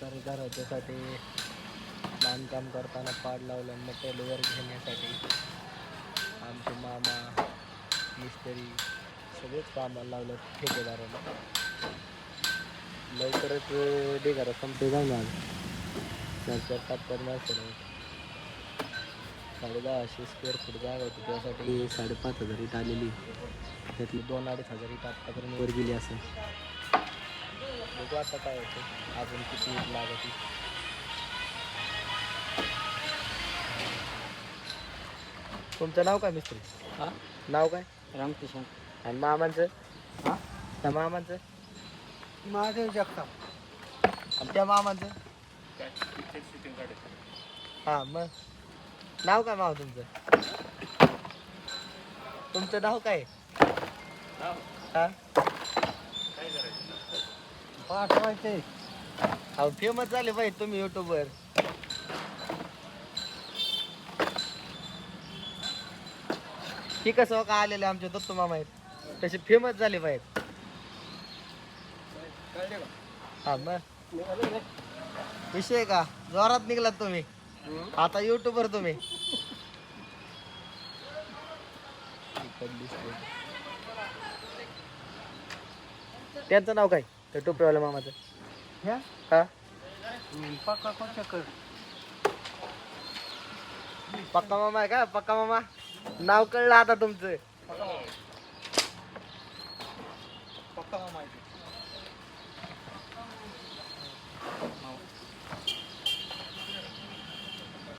प्रकारे घराच्यासाठी बांधकाम करताना पाड लावलं मटेरियल घेण्यासाठी आमचे मामा मिस्त्री सगळेच कामाला लावलं ठेकेदाराला. लवकरच ढिगारा संपते जाणार 4-4-5-5 माणसं 10,500 स्क्वेअर फूट जागा होती त्यासाठी 5,500 इट आलेली. त्यातली 2-2.5 इट आत्तापर्यंत वर गेली असेल. बघू आता काय होतं अजून किती इट लागत. तुमचं नाव काय मिस्त्री? हां नाव काय? रामकिशन. आणि मामांचं? हां त्या मामांचं? महादेव जगताप. आणि त्या मामांचं? हां मग नाव काय माव तुमचं? तुमचं नाव काय? हां पाठवायचे. अहो फेमस झाले पाहिजे तुम्ही यूट्यूबवर. ही कसं का आलेले आमचे दत्तू मामा आहेत तसे फेमस झाले पाहिजेत. हा मग विषय का जोरात निघलात तुम्ही आता यूट्यूबवर तुम्ही. त्यांचं नाव काय त्या टोपीवाल्या मामाचं? हा पक्का कोचकर. पक्का मामा आहे का? पक्का मामा नाव कळलं आता तुमचं.